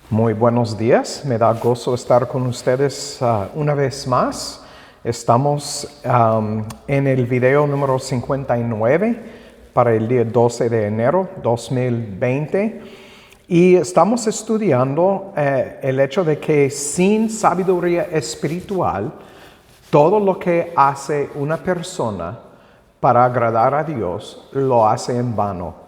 Muy buenos días, me da gozo estar con ustedes una vez más. Estamos en el video número 59 para el día 12 de enero 2020 y estamos estudiando el hecho de que sin sabiduría espiritual, todo lo que hace una persona para agradar a Dios lo hace en vano.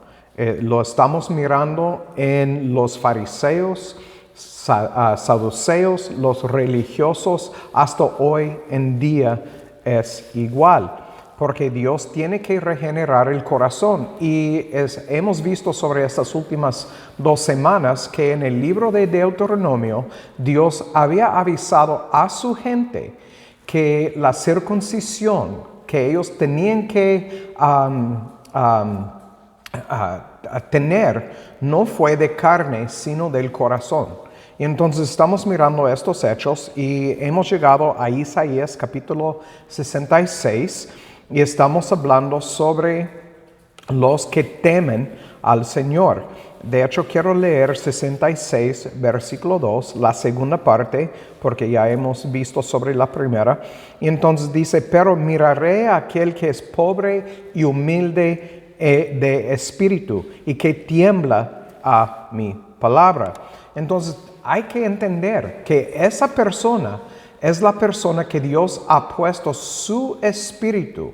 Lo estamos mirando en los fariseos, saduceos, los religiosos, hasta hoy en día es igual, porque Dios tiene que regenerar el corazón. Y hemos visto sobre estas últimas 2 semanas que en el libro de Deuteronomio, Dios había avisado a su gente que la circuncisión que ellos tenían que tener no fue de carne, sino del corazón. Y entonces estamos mirando estos hechos y hemos llegado a Isaías capítulo 66 y estamos hablando sobre los que temen al Señor. De hecho, quiero leer 66, versículo 2, la segunda parte, porque ya hemos visto sobre la primera. Y entonces dice, pero miraré a aquel que es pobre y humilde de espíritu y que tiembla a mi palabra. Entonces, hay que entender que esa persona es la persona que Dios ha puesto su espíritu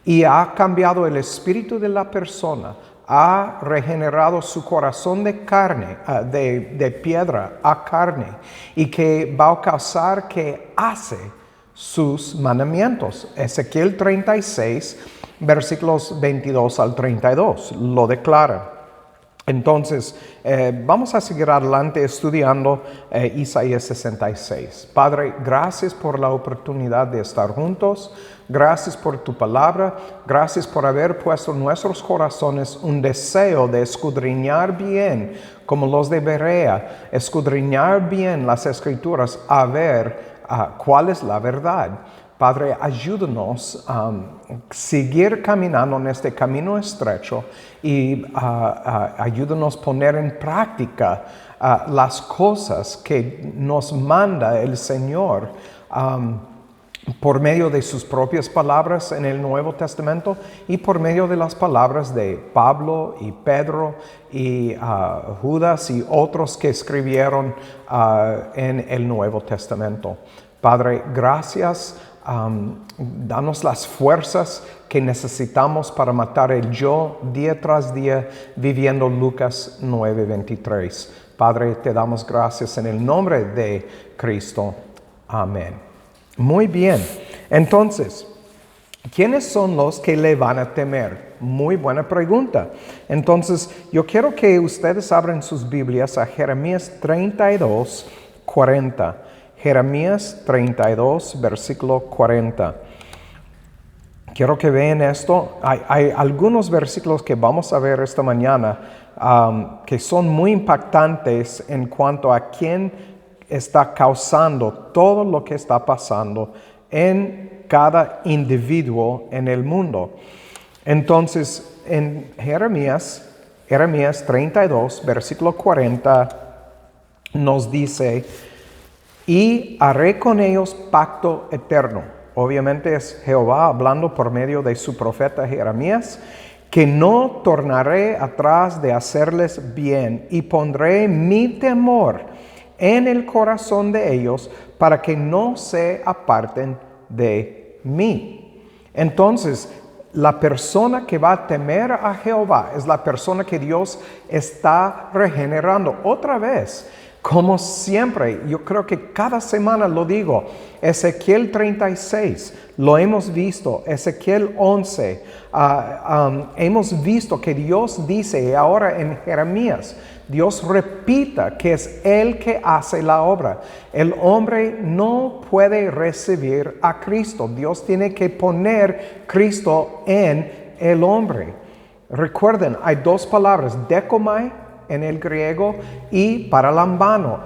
y ha cambiado el espíritu de la persona, ha regenerado su corazón de carne, de piedra a carne, y que va a causar que hace sus mandamientos. Ezequiel 36, versículos 22 al 32, lo declara. Entonces, vamos a seguir adelante estudiando Isaías 66. Padre, gracias por la oportunidad de estar juntos. Gracias por tu palabra. Gracias por haber puesto en nuestros corazones un deseo de escudriñar bien, como los de Berea, escudriñar bien las Escrituras, a ver cuál es la verdad. Padre, ayúdanos a seguir caminando en este camino estrecho y ayúdanos a poner en práctica las cosas que nos manda el Señor por medio de sus propias palabras en el Nuevo Testamento y por medio de las palabras de Pablo y Pedro y Judas y otros que escribieron en el Nuevo Testamento. Padre, gracias. Danos las fuerzas que necesitamos para matar el yo día tras día, viviendo Lucas 9:23. Padre, te damos gracias en el nombre de Cristo. Amén. Muy bien. Entonces, ¿quiénes son los que le van a temer? Muy buena pregunta. Entonces, yo quiero que ustedes abran sus Biblias a Jeremías 32:40. Jeremías 32, versículo 40. Quiero que vean esto. Hay algunos versículos que vamos a ver esta mañana que son muy impactantes en cuanto a quién está causando todo lo que está pasando en cada individuo en el mundo. Entonces, en Jeremías 32, versículo 40, nos dice: y haré con ellos pacto eterno. Obviamente es Jehová hablando por medio de su profeta Jeremías, que no tornaré atrás de hacerles bien, y pondré mi temor en el corazón de ellos para que no se aparten de mí. Entonces, la persona que va a temer a Jehová es la persona que Dios está regenerando. Otra vez, como siempre, yo creo que cada semana lo digo, Ezequiel 36, lo hemos visto, Ezequiel 11, hemos visto que Dios dice, y ahora en Jeremías, Dios repita que es Él que hace la obra. El hombre no puede recibir a Cristo. Dios tiene que poner Cristo en el hombre. Recuerden, hay 2 palabras, dekomai en el griego y paralambano.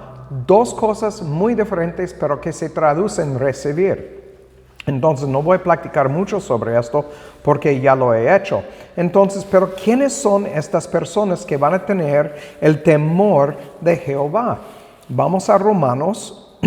2 cosas muy diferentes, pero que se traducen recibir. Entonces, no voy a platicar mucho sobre esto porque ya lo he hecho. Entonces, pero ¿quiénes son estas personas que van a tener el temor de Jehová? Vamos a Romanos.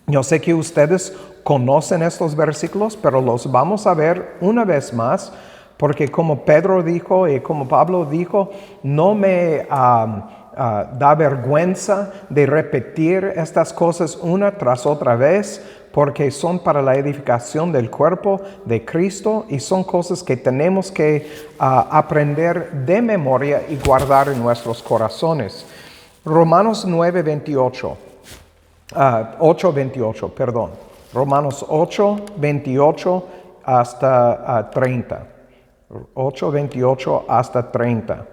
Yo sé que ustedes conocen estos versículos, pero los vamos a ver una vez más, porque como Pedro dijo y como Pablo dijo, no me da vergüenza de repetir estas cosas una tras otra vez, porque son para la edificación del cuerpo de Cristo y son cosas que tenemos que aprender de memoria y guardar en nuestros corazones. Romanos 9:28, 8:28, perdón. Romanos 8:28 hasta 30. 8:28 hasta 30.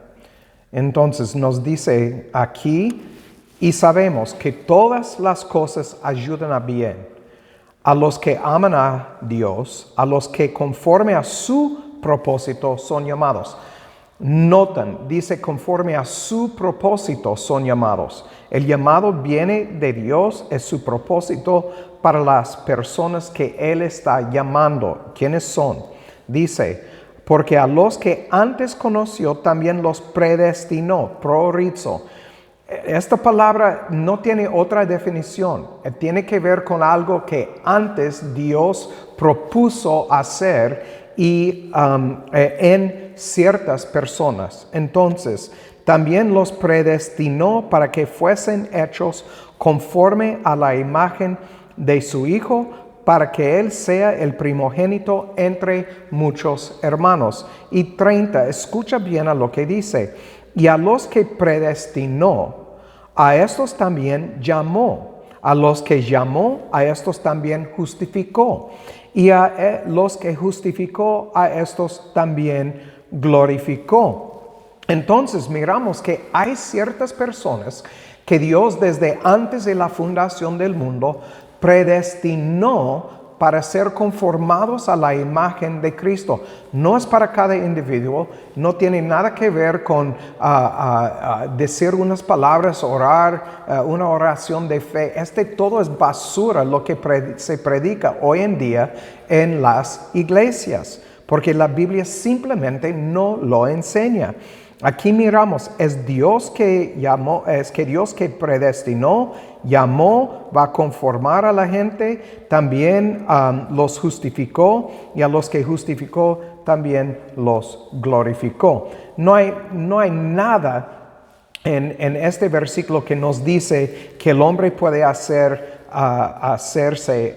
Entonces nos dice aquí, y sabemos que todas las cosas ayudan a bien a los que aman a Dios, a los que conforme a su propósito son llamados. Notan, dice conforme a su propósito son llamados. El llamado viene de Dios, es su propósito para las personas que Él está llamando. ¿Quiénes son? Dice, porque a los que antes conoció también los predestinó, proorizo. Esta palabra no tiene otra definición. Tiene que ver con algo que antes Dios propuso hacer y en ciertas personas. Entonces, también los predestinó para que fuesen hechos conforme a la imagen de su Hijo, para que Él sea el primogénito entre muchos hermanos. Y 30, escucha bien a lo que dice. Y a los que predestinó, a estos también llamó. A los que llamó, a estos también justificó. Y a los que justificó, a estos también glorificó. Entonces miramos que hay ciertas personas que Dios desde antes de la fundación del mundo predestinó para ser conformados a la imagen de Cristo. No es para cada individuo, no tiene nada que ver con decir unas palabras, orar, una oración de fe. Todo es basura lo que se predica hoy en día en las iglesias, porque la Biblia simplemente no lo enseña. Aquí miramos, es Dios que llamó, es que Dios que predestinó, llamó, va a conformar a la gente, también los justificó, y a los que justificó también los glorificó. No hay nada en este versículo que nos dice que el hombre puede hacerse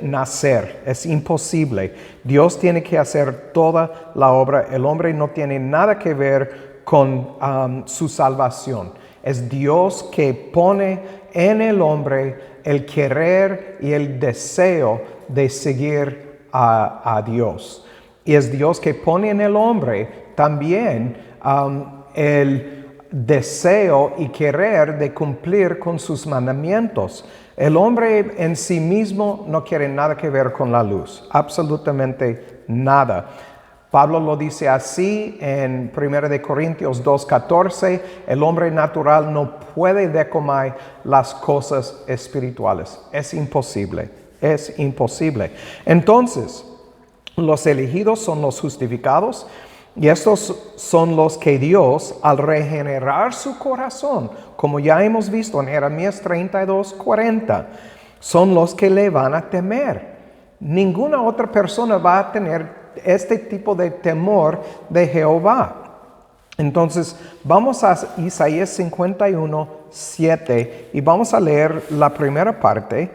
nacer. Es imposible. Dios tiene que hacer toda la obra. El hombre no tiene nada que ver con su salvación. Es Dios que pone en el hombre el querer y el deseo de seguir a Dios. Y es Dios que pone en el hombre también el deseo y querer de cumplir con sus mandamientos. El hombre en sí mismo no quiere nada que ver con la luz, absolutamente nada. Pablo lo dice así en 1 Corintios 2:14, el hombre natural no puede decomar las cosas espirituales. Es imposible, es imposible. Entonces, los elegidos son los justificados, y estos son los que Dios, al regenerar su corazón, como ya hemos visto en Jeremías 32:40, son los que le van a temer. Ninguna otra persona va a tener este tipo de temor de Jehová. Entonces, vamos a Isaías 51:7 y vamos a leer la primera parte.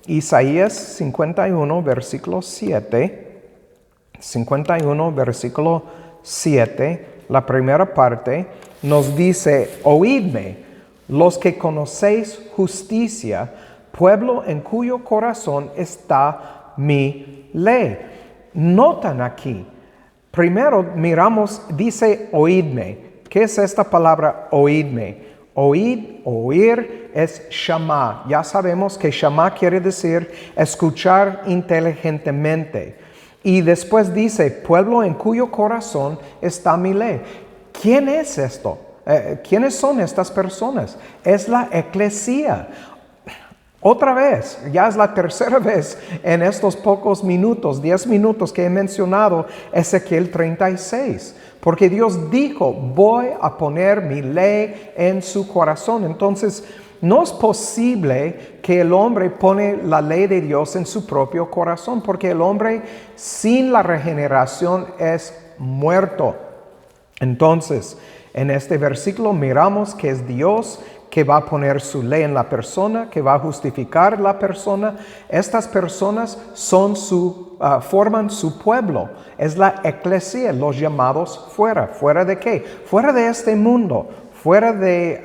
Isaías 51, versículo 7. 51, versículo 7, la primera parte, nos dice: oídme, los que conocéis justicia, pueblo en cuyo corazón está mi ley. Notan aquí, primero miramos, dice oídme. ¿Qué es esta palabra oídme? Oír es shama. Ya sabemos que shama quiere decir escuchar inteligentemente. Y después dice, pueblo en cuyo corazón está mi ley. ¿Quién es esto? ¿Quiénes son estas personas? Es la eclesía. Otra vez, ya es la tercera vez en estos pocos minutos, 10 minutos que he mencionado Ezequiel 36. Porque Dios dijo, voy a poner mi ley en su corazón. Entonces, no es posible que el hombre pone la ley de Dios en su propio corazón, porque el hombre sin la regeneración es muerto. Entonces, en este versículo miramos que es Dios que va a poner su ley en la persona, que va a justificar la persona. Estas personas forman su pueblo. Es la eclesia, los llamados fuera. ¿Fuera de qué? Fuera de este mundo, fuera de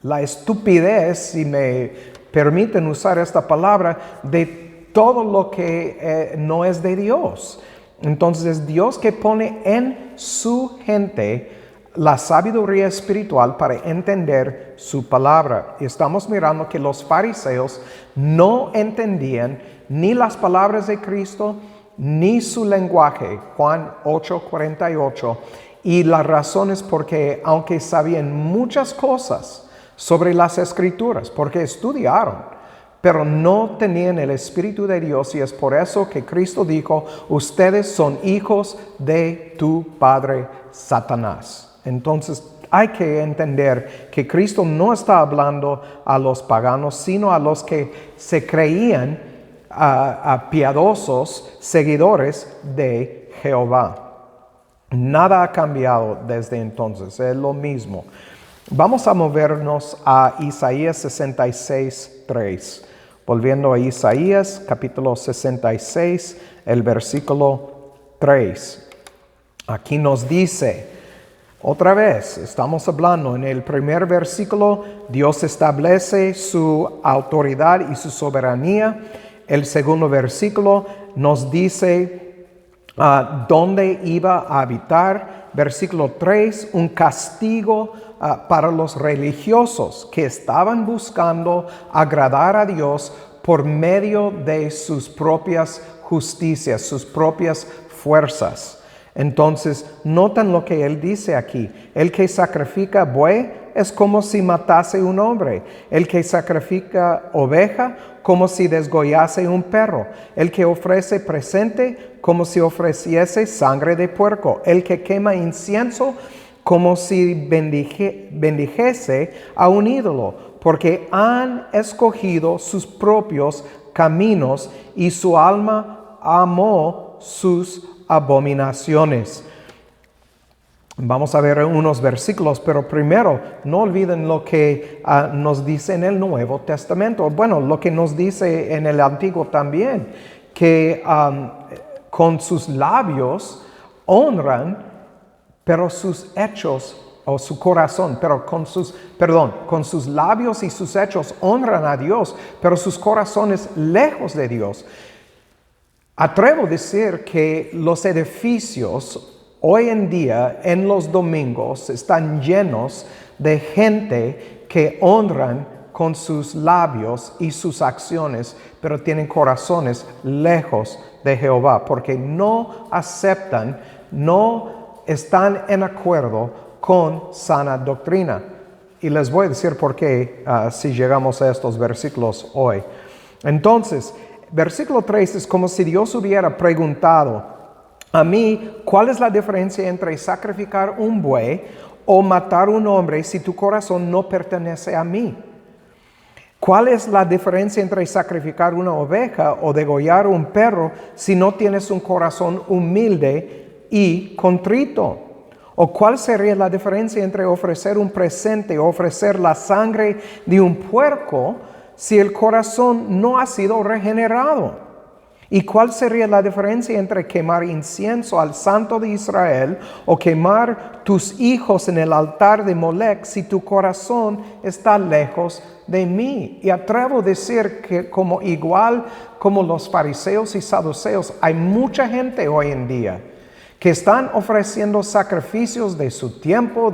la estupidez, si me permiten usar esta palabra, de todo lo que no es de Dios. Entonces es Dios que pone en su gente la sabiduría espiritual para entender su palabra. Y estamos mirando que los fariseos no entendían ni las palabras de Cristo, ni su lenguaje, Juan 8:48. Y la razón es porque, aunque sabían muchas cosas sobre las Escrituras, porque estudiaron, pero no tenían el Espíritu de Dios, y es por eso que Cristo dijo, ustedes son hijos de tu padre Satanás. Entonces hay que entender que Cristo no está hablando a los paganos, sino a los que se creían piadosos seguidores de Jehová. Nada ha cambiado desde entonces, es lo mismo. Vamos a movernos a Isaías 66:3. Volviendo a Isaías, capítulo 66, el versículo 3. Aquí nos dice, otra vez, estamos hablando en el primer versículo, Dios establece su autoridad y su soberanía. El segundo versículo nos dice dónde iba a habitar. Versículo 3, un castigo para los religiosos que estaban buscando agradar a Dios por medio de sus propias justicias, sus propias fuerzas. Entonces, notan lo que él dice aquí. El que sacrifica buey es como si matase un hombre. El que sacrifica oveja, como si desgollase un perro. El que ofrece presente, como si ofreciese sangre de puerco. El que quema incienso, como si bendijese a un ídolo, porque han escogido sus propios caminos y su alma amó sus abominaciones. Vamos a ver unos versículos, pero primero no olviden lo que nos dice en el Nuevo Testamento. Bueno, lo que nos dice en el Antiguo también, que con sus labios honran, pero sus hechos, o su corazón, con sus labios y sus hechos honran a Dios, pero sus corazones lejos de Dios. Atrevo a decir que los edificios hoy en día, en los domingos, están llenos de gente que honran con sus labios y sus acciones, pero tienen corazones lejos de Jehová, porque no aceptan, no están en acuerdo con sana doctrina. Y les voy a decir por qué si llegamos a estos versículos hoy. Entonces, versículo 3 es como si Dios hubiera preguntado a mí, ¿cuál es la diferencia entre sacrificar un buey o matar un hombre si tu corazón no pertenece a mí? ¿Cuál es la diferencia entre sacrificar una oveja o degollar un perro si no tienes un corazón humilde y contrito? ¿O cuál sería la diferencia entre ofrecer un presente o ofrecer la sangre de un puerco si el corazón no ha sido regenerado? ¿Y cuál sería la diferencia entre quemar incienso al Santo de Israel o quemar tus hijos en el altar de Molec si tu corazón está lejos de mí? Y atrevo a decir que igual como los fariseos y saduceos, hay mucha gente hoy en día que están ofreciendo sacrificios de su tiempo,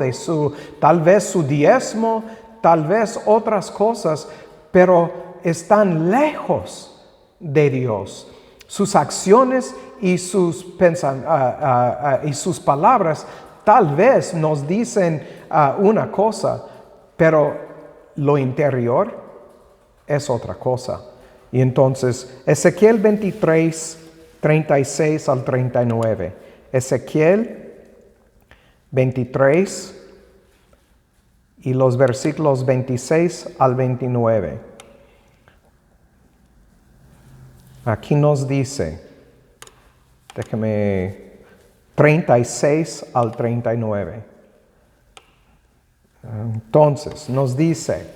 tal vez su diezmo, tal vez otras cosas, pero están lejos de Dios. Sus acciones y sus palabras tal vez nos dicen una cosa, pero lo interior es otra cosa. Y entonces, Ezequiel 23, 36 al 39. Ezequiel 23 y los versículos 26 al 29. Aquí nos dice, déjeme, 36 al 39. Entonces nos dice,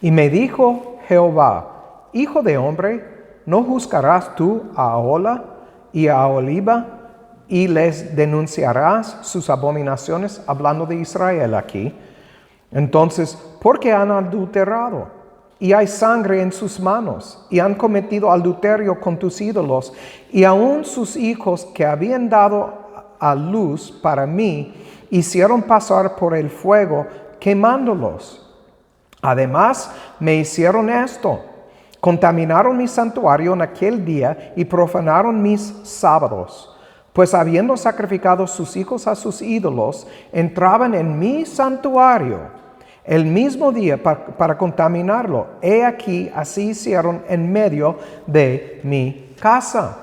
y me dijo Jehová, hijo de hombre, ¿no juzgarás tú a Ahola y a Oholiba y les denunciarás sus abominaciones? Hablando de Israel aquí. Entonces, ¿por qué han adulterado? Y hay sangre en sus manos, y han cometido adulterio con tus ídolos, y aun sus hijos que habían dado a luz para mí, hicieron pasar por el fuego, quemándolos. Además, me hicieron esto: contaminaron mi santuario en aquel día y profanaron mis sábados. Pues habiendo sacrificado sus hijos a sus ídolos, entraban en mi santuario el mismo día para contaminarlo. He aquí, así hicieron en medio de mi casa.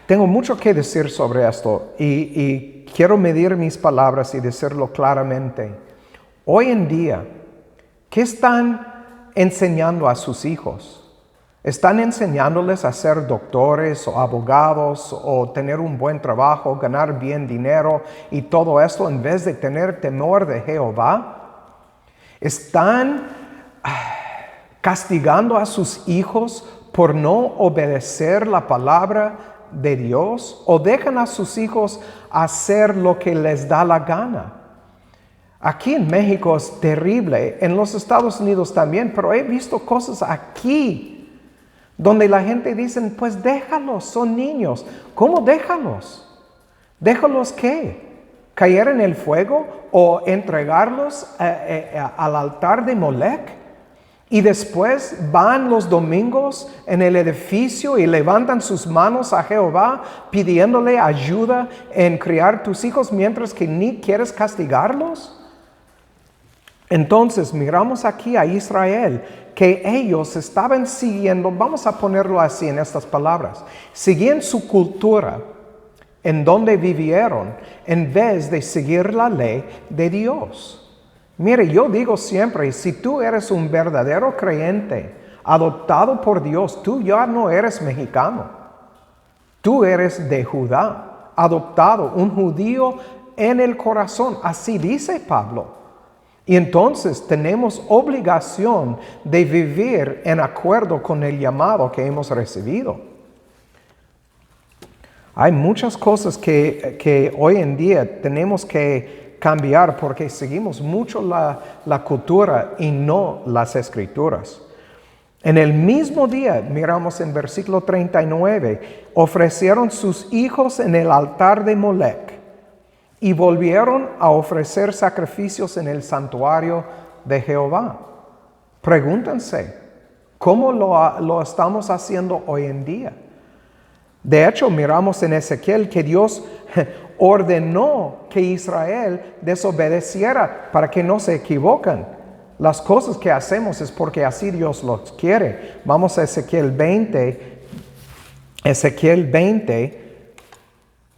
Tengo mucho que decir sobre esto y quiero medir mis palabras y decirlo claramente. Hoy en día, ¿qué están enseñando a sus hijos? ¿Están enseñándoles a ser doctores o abogados o tener un buen trabajo, ganar bien dinero y todo esto en vez de tener temor de Jehová? ¿Están castigando a sus hijos por no obedecer la palabra de Dios? ¿O dejan a sus hijos hacer lo que les da la gana? Aquí en México es terrible, en los Estados Unidos también, pero he visto cosas aquí donde la gente dice, pues déjalos, son niños. ¿Cómo déjalos? ¿Déjalos qué? ¿Caer en el fuego o entregarlos al altar de Molec? Y después van los domingos en el edificio y levantan sus manos a Jehová pidiéndole ayuda en criar tus hijos mientras que ni quieres castigarlos. Entonces miramos aquí a Israel que ellos estaban siguiendo, vamos a ponerlo así en estas palabras, seguían su cultura en donde vivieron en vez de seguir la ley de Dios. Mire, yo digo siempre, si tú eres un verdadero creyente, adoptado por Dios, tú ya no eres mexicano. Tú eres de Judá, adoptado, un judío en el corazón. Así dice Pablo. Y entonces tenemos obligación de vivir en acuerdo con el llamado que hemos recibido. Hay muchas cosas que hoy en día tenemos que cambiar porque seguimos mucho la cultura y no las escrituras. En el mismo día, miramos en versículo 39, ofrecieron sus hijos en el altar de Molec y volvieron a ofrecer sacrificios en el santuario de Jehová. Pregúntense, ¿cómo lo estamos haciendo hoy en día? De hecho, miramos en Ezequiel que Dios ordenó que Israel desobedeciera para que no se equivoquen. Las cosas que hacemos es porque así Dios los quiere. Vamos a Ezequiel 20. Ezequiel 20.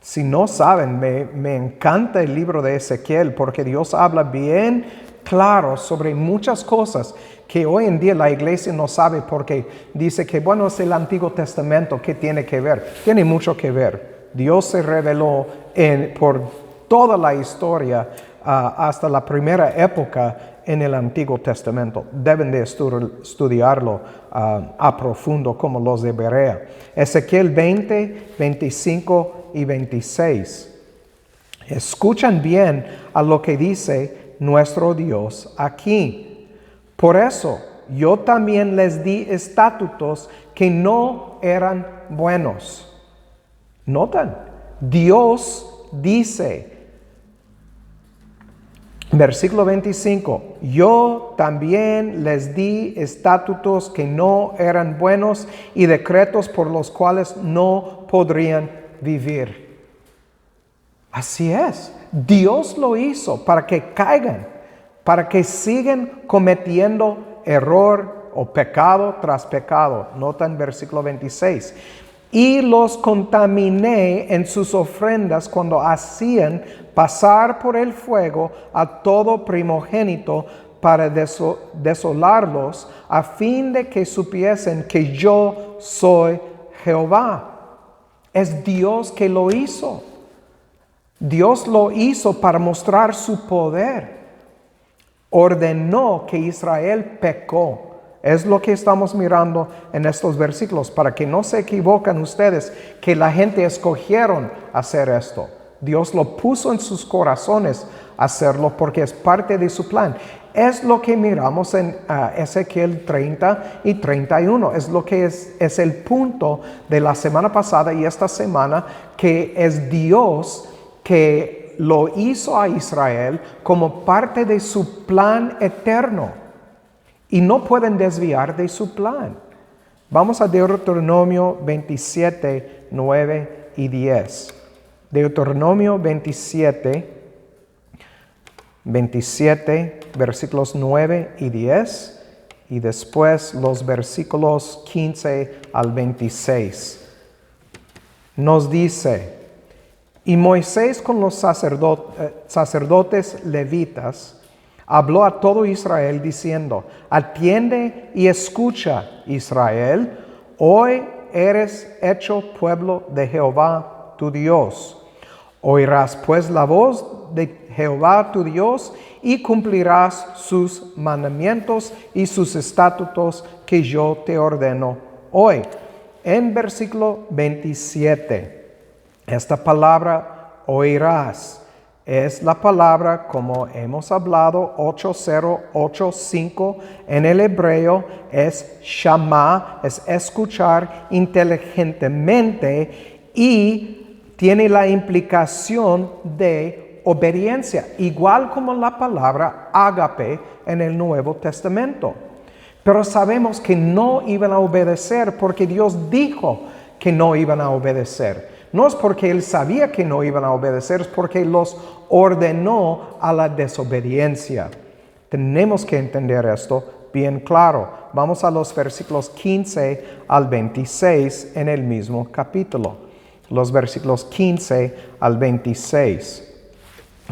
Si no saben, me encanta el libro de Ezequiel porque Dios habla bien claro sobre muchas cosas que hoy en día la iglesia no sabe porque dice que bueno, es el Antiguo Testamento, ¿qué tiene que ver? Tiene mucho que ver. Dios se reveló por toda la historia hasta la primera época en el Antiguo Testamento. Deben de estudiarlo a profundo como los de Berea. Ezequiel 20, 25 y 26. Escuchan bien a lo que dice nuestro Dios aquí. Por eso yo también les di estatutos que no eran buenos. Notan, Dios dice, versículo 25, yo también les di estatutos que no eran buenos y decretos por los cuales no podrían vivir. Así es, Dios lo hizo para que caigan, para que sigan cometiendo error o pecado tras pecado. Nota en versículo 26. Y los contaminé en sus ofrendas cuando hacían pasar por el fuego a todo primogénito para desolarlos, a fin de que supiesen que yo soy Jehová. Es Dios que lo hizo. Dios lo hizo para mostrar su poder. Ordenó que Israel pecó. Es lo que estamos mirando en estos versículos, para que no se equivoquen ustedes, que la gente escogieron hacer esto. Dios lo puso en sus corazones hacerlo porque es parte de su plan. Es lo que miramos en Ezequiel 30 y 31. Es lo que es el punto de la semana pasada y esta semana, que es Dios que lo hizo a Israel como parte de su plan eterno. Y no pueden desviar de su plan. Vamos a Deuteronomio 27, 9 y 10. Deuteronomio 27, versículos 9 y 10. Y después los versículos 15 al 26. Nos dice: y Moisés con los sacerdotes levitas habló a todo Israel diciendo: atiende y escucha, Israel, hoy eres hecho pueblo de Jehová tu Dios. Oirás pues la voz de Jehová tu Dios y cumplirás sus mandamientos y sus estatutos que yo te ordeno hoy. En versículo 27, esta palabra oirás es la palabra, como hemos hablado, 8085 en el hebreo, es shama, es escuchar inteligentemente, y tiene la implicación de obediencia, igual como la palabra ágape en el Nuevo Testamento. Pero sabemos que no iban a obedecer porque Dios dijo que no iban a obedecer. No es porque Él sabía que no iban a obedecer, es porque los ordenó a la desobediencia. Tenemos que entender esto bien claro. Vamos a los versículos 15 al 26 en el mismo capítulo. Los versículos 15 al 26.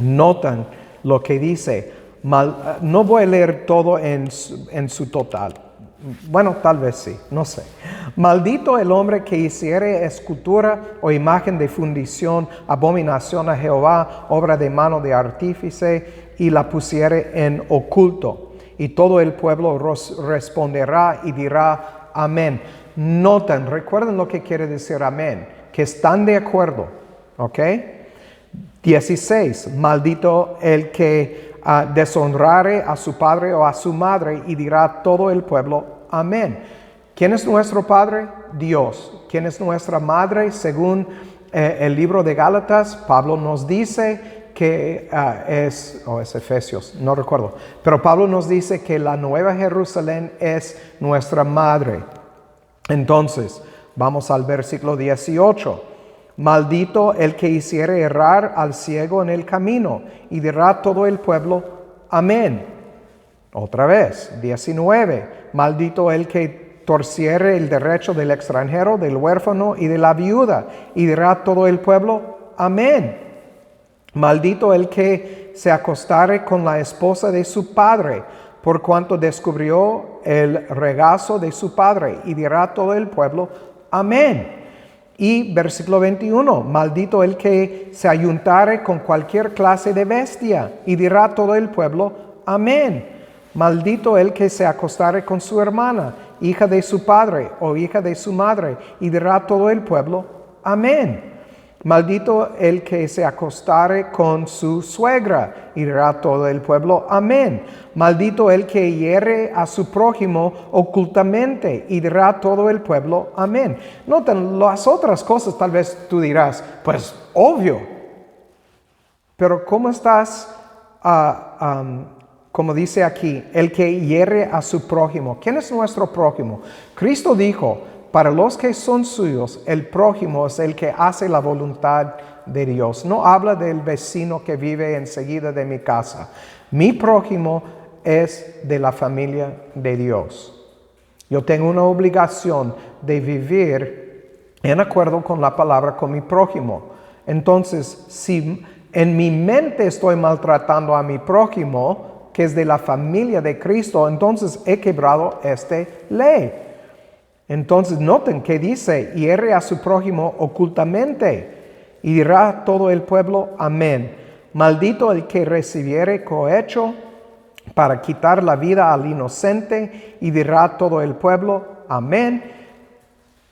Notan lo que dice. No voy a leer todo en su total. Bueno, tal vez sí, no sé. Maldito el hombre que hiciere escultura o imagen de fundición, abominación a Jehová, obra de mano de artífice, y la pusiere en oculto. Y todo el pueblo responderá y dirá amén. Noten, recuerden lo que quiere decir amén, que están de acuerdo, ¿ok? 16, maldito el que deshonrare a su padre o a su madre, y dirá todo el pueblo amén. ¿Quién es nuestro padre? Dios. ¿Quién es nuestra madre? Según el libro de Gálatas, Pablo nos dice que es Efesios, no recuerdo, pero Pablo nos dice que la Nueva Jerusalén es nuestra madre. Entonces, vamos al versículo 18. Maldito el que hiciere errar al ciego en el camino, y dirá todo el pueblo amén. Otra vez, 19. Maldito el que torciere el derecho del extranjero, del huérfano y de la viuda, y dirá todo el pueblo amén. Maldito el que se acostare con la esposa de su padre, por cuanto descubrió el regazo de su padre, y dirá todo el pueblo amén. Y versículo 21, maldito el que se ayuntare con cualquier clase de bestia, y dirá todo el pueblo amén. Maldito el que se acostare con su hermana, hija de su padre o hija de su madre, y dirá todo el pueblo amén. Maldito el que se acostare con su suegra, y dirá todo el pueblo amén. Maldito el que hiere a su prójimo ocultamente, y dirá todo el pueblo amén. Noten, las otras cosas tal vez tú dirás, pues obvio. Pero ¿cómo estás, como dice aquí, el que hiere a su prójimo? ¿Quién es nuestro prójimo? Cristo dijo: para los que son suyos, el prójimo es el que hace la voluntad de Dios. No habla del vecino que vive enseguida de mi casa. Mi prójimo es de la familia de Dios. Yo tengo una obligación de vivir en acuerdo con la palabra con mi prójimo. Entonces, si en mi mente estoy maltratando a mi prójimo, que es de la familia de Cristo, entonces he quebrado esta ley. Entonces noten que dice, hiere a su prójimo ocultamente, y dirá todo el pueblo, amén. Maldito el que recibiere cohecho para quitar la vida al inocente, y dirá todo el pueblo, amén.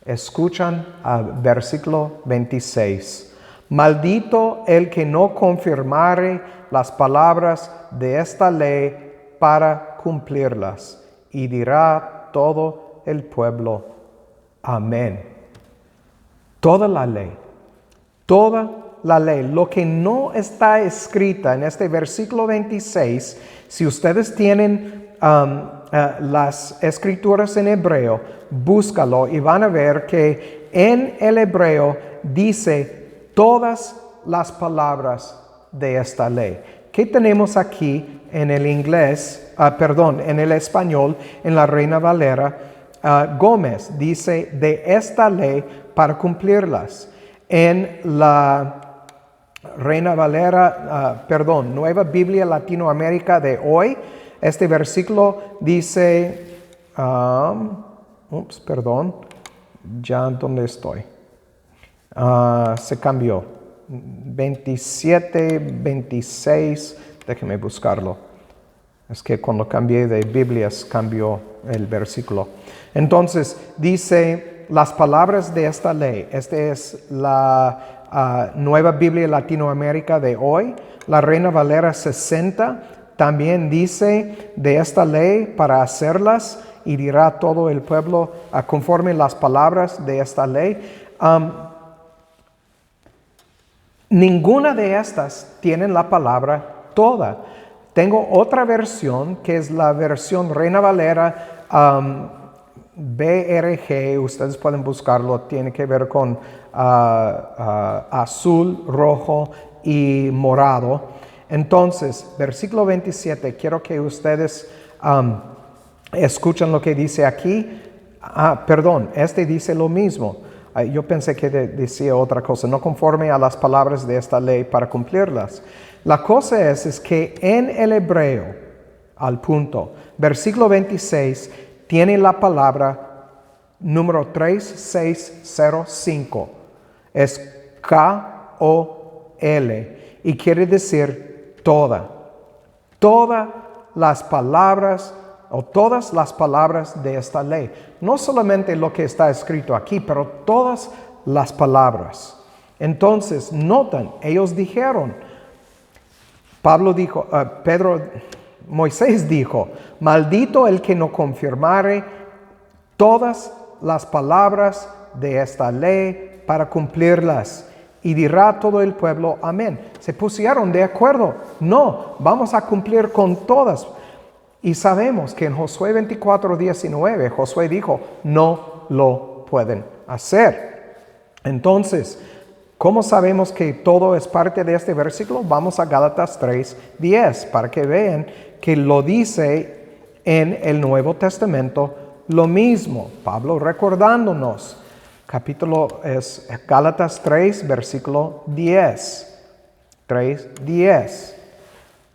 Escuchan al versículo 26. Maldito el que no confirmare las palabras de esta ley para cumplirlas, y dirá todo el pueblo, amén. Toda la ley, lo que no está escrita en este versículo 26, si ustedes tienen las escrituras en hebreo, búscalo y van a ver que en el hebreo dice todas las palabras de esta ley. ¿Qué tenemos aquí en el inglés, en el español, en la Reina Valera? Gómez dice de esta ley para cumplirlas. En la Reina Valera, Nueva Biblia Latinoamérica de hoy, este versículo dice, ya donde estoy, se cambió, 27, 26, déjeme buscarlo, es que cuando cambié de Biblias cambió el versículo. Entonces dice las palabras de esta ley, esta es la Nueva Biblia Latinoamérica de hoy, la Reina Valera 60, también dice de esta ley para hacerlas, y dirá todo el pueblo conforme las palabras de esta ley. Ninguna de estas tienen la palabra toda. Tengo otra versión que es la versión Reina Valera BRG, ustedes pueden buscarlo, tiene que ver con azul, rojo y morado. Entonces, versículo 27, quiero que ustedes escuchen lo que dice aquí. Este dice lo mismo. Yo pensé que decía otra cosa, no conforme a las palabras de esta ley para cumplirlas. La cosa es que en el hebreo, al punto, versículo 26, tiene la palabra número 3605. Es K-O-L y quiere decir todas las palabras o todas las palabras de esta ley. No solamente lo que está escrito aquí, pero todas las palabras. Entonces, notan, ellos dijeron, Moisés dijo, maldito el que no confirmare todas las palabras de esta ley para cumplirlas. Y dirá todo el pueblo, amén. Se pusieron de acuerdo. No, vamos a cumplir con todas. Y sabemos que en Josué 24:19, Josué dijo, no lo pueden hacer. Entonces, ¿cómo sabemos que todo es parte de este versículo? Vamos a Gálatas 3:10 para que vean que lo dice en el Nuevo Testamento lo mismo. Pablo recordándonos. Capítulo es Gálatas 3, versículo 10. 3:10.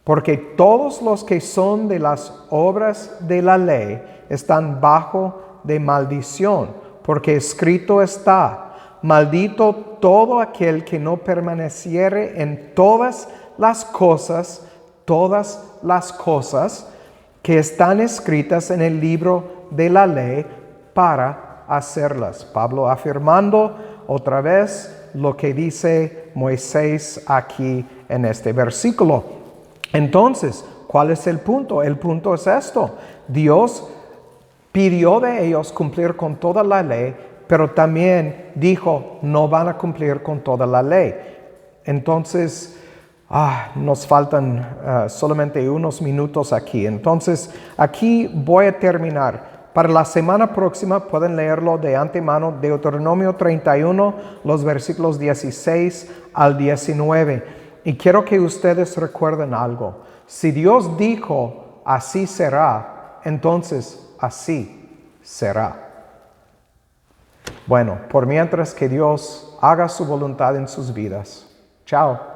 Porque todos los que son de las obras de la ley están bajo de maldición, porque escrito está, maldito todo aquel que no permaneciere en todas las cosas que están escritas en el libro de la ley para hacerlas. Pablo afirmando otra vez lo que dice Moisés aquí en este versículo. Entonces, ¿cuál es el punto? El punto es esto. Dios pidió de ellos cumplir con toda la ley, pero también dijo, no van a cumplir con toda la ley. Entonces, nos faltan solamente unos minutos aquí. Entonces, aquí voy a terminar. Para la semana próxima pueden leerlo de antemano, Deuteronomio 31, los versículos 16 al 19. Y quiero que ustedes recuerden algo. Si Dios dijo así será, entonces así será. Bueno, por mientras que Dios haga su voluntad en sus vidas. Chao.